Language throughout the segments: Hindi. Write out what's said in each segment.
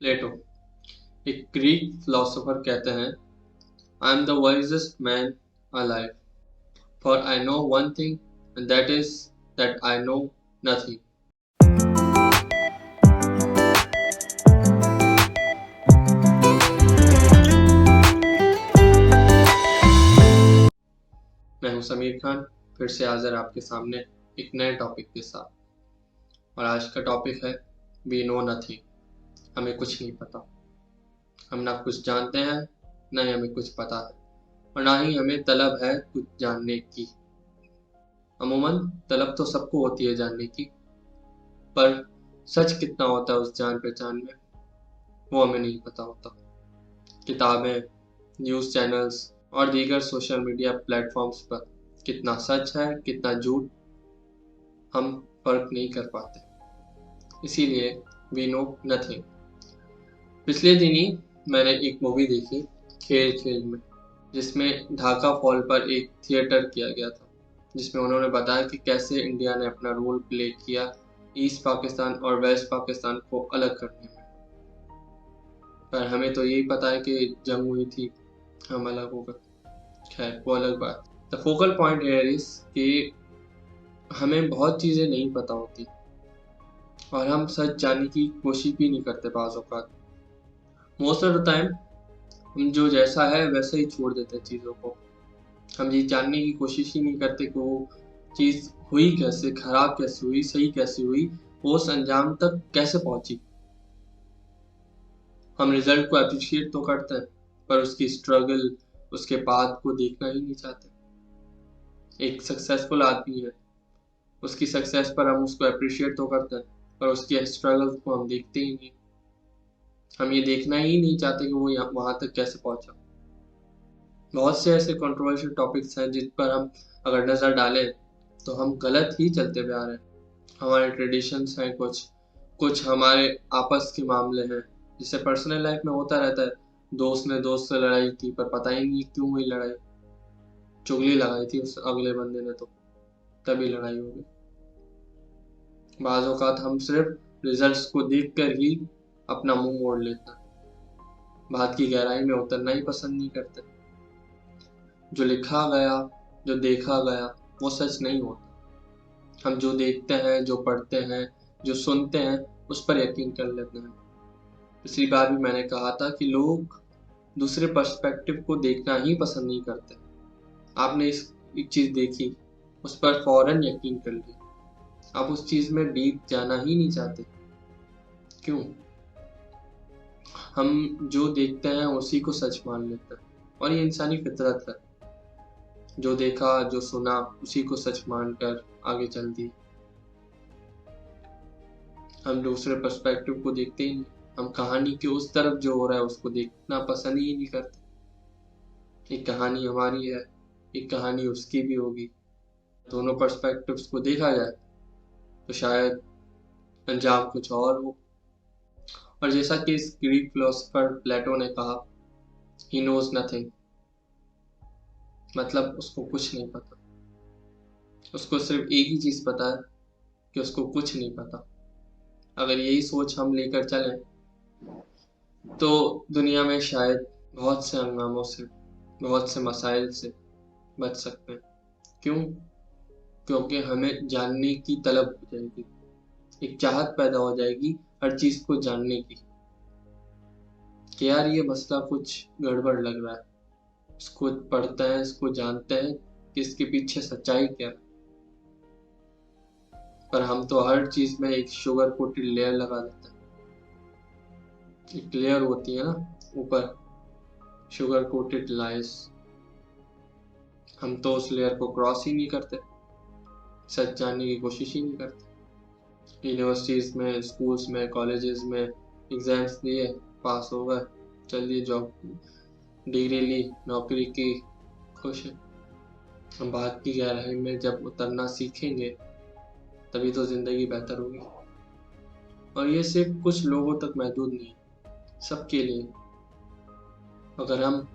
प्लेटो एक ग्रीक फिलोसोफर कहते हैं, I am the wisest man alive, for I know one thing and that is that I know nothing. मैं हूं समीर खान, फिर से हाजिर आपके सामने एक नए टॉपिक के साथ। और आज का टॉपिक है वी नो नथिंग। हमें कुछ नहीं पता। हम ना कुछ जानते हैं, ना ही हमें कुछ पता है, और ना ही हमें तलब है कुछ जानने की। अमूमन तलब तो सबको होती है जानने की, पर सच कितना होता है उस जान पहचान में, वो हमें नहीं पता होता। किताबें, न्यूज़ चैनल्स और दीगर सोशल मीडिया प्लेटफॉर्म्स पर कितना सच है, कितना झूठ, हम फर्क नहीं कर पाते। इसीलिए वी नो नथिंग। पिछले दिन ही मैंने एक मूवी देखी, खेल खेल में, जिसमें ढाका फॉल पर एक थिएटर किया गया था, जिसमें उन्होंने बताया कि कैसे इंडिया ने अपना रोल प्ले किया ईस्ट पाकिस्तान और वेस्ट पाकिस्तान को अलग करने में। पर हमें तो यही पता है कि जंग हुई थी, हम अलग हो गए। खैर, वो अलग बात। The focal point here is कि हमें बहुत चीज़ें नहीं पता होती, और हम सच जानने की कोशिश भी नहीं करते बाज़ औक़ात। मोस्ट ऑफ द टाइम हम जो जैसा है वैसे ही छोड़ देते हैं चीज़ों को। हम ये जानने की कोशिश ही नहीं करते कि वो चीज़ हुई कैसे, खराब कैसे हुई, सही कैसे हुई, वो उस अंजाम तक कैसे पहुंची। हम रिजल्ट को अप्रिशिएट तो करते हैं, पर उसकी स्ट्रगल, उसके पाथ को देखना ही नहीं चाहते। एक सक्सेसफुल आदमी है, उसकी सक्सेस पर हम उसको अप्रिशिएट तो करते हैं, पर उसकी स्ट्रगल को हम देखते ही नहीं। हम ये देखना ही नहीं चाहते कि वो वहां तक कैसे पहुंचा। बहुत से ऐसे कंट्रोवर्शियल टॉपिक्स हैं जिन पर हम अगर नज़र डालें तो हम गलत ही चलते हुए आ रहे हैं। हमारे ट्रेडिशंस हैं, कुछ कुछ हमारे आपस के मामले हैं, जिससे पर्सनल लाइफ में होता रहता है। दोस्त ने दोस्त से लड़ाई की, पर पता ही नहीं क्यों हुई लड़ाई। चुगली लगाई थी उस अगले बंदे ने, तो तभी लड़ाई हो गई। बाज़ औक़ात हम सिर्फ रिजल्ट्स को देखकर ही अपना मुंह मोड़ लेते हैं, बात की गहराई में उतरना ही पसंद नहीं करते। जो लिखा गया, जो देखा गया, वो सच नहीं होता। हम जो देखते हैं, जो पढ़ते हैं, जो सुनते हैं, उस पर यकीन कर लेते हैं। पिछली बार भी मैंने कहा था कि लोग दूसरे पर्सपेक्टिव को देखना ही पसंद नहीं करते। आपने एक चीज़ देखी, उस पर फौरन यकीन कर लिया। आप उस चीज़ में डीप जाना ही नहीं चाहते। क्यों? हम जो देखते हैं उसी को सच मान लेते हैं, और ये इंसानी फितरत है। जो देखा, जो सुना, उसी को सच मानकर आगे चल दी। हम दूसरे पर्सपेक्टिव को देखते ही नहीं। हम कहानी के उस तरफ जो हो रहा है उसको देखना पसंद ही नहीं करते। एक कहानी हमारी है, एक कहानी उसकी भी होगी। दोनों पर्सपेक्टिव्स को देखा जाए तो शायद अंजाम कुछ और हो। और जैसा कि इस ग्रीक फिलोसोफर प्लेटो ने कहा, ही नोज नथिंग, मतलब उसको कुछ नहीं पता। उसको सिर्फ एक ही चीज़ पता है कि उसको कुछ नहीं पता। अगर यही सोच हम लेकर चलें तो दुनिया में शायद बहुत से हंगामों से, बहुत से मसाइल से बच सकते हैं। क्यों? क्योंकि हमें जानने की तलब हो जाएगी, एक चाहत पैदा हो जाएगी हर चीज़ को जानने की, कि यार ये मसला कुछ गड़बड़ लग रहा है। इसको पढ़ते हैं, इसको जानते हैं कि इसके पीछे सच्चाई क्या है। पर हम तो हर चीज़ में एक शुगर कोटेड लेयर लगा देते हैं। एक लेयर होती है ना ऊपर, शुगर कोटेड लाइस, हम तो उस लेयर को क्रॉस ही नहीं करते, सच जानने की कोशिश ही नहीं करते। यूनिवर्सिटीज़ में, स्कूल्स में, कॉलेजेस में एग्ज़ाम्स दिए, पास हो गए, चलिए जॉब, डिग्री ली, नौकरी की, खुश हैं। हम बात की गहराई में जब उतरना सीखेंगे तभी तो ज़िंदगी बेहतर होगी। और ये सिर्फ कुछ लोगों तक महदूद नहीं, सबके लिए। अगर हम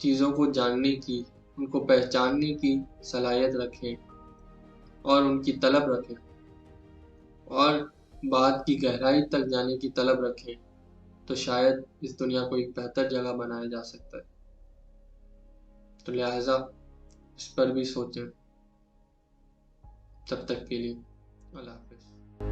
चीज़ों को जानने की, उनको पहचानने की सलाहियत रखें और उनकी तलब रखें, और बात की गहराई तक जाने की तलब रखें, तो शायद इस दुनिया को एक बेहतर जगह बनाया जा सकता है। तो लिहाजा इस पर भी सोचें। तब तक के लिए अल्लाह हाफिज़।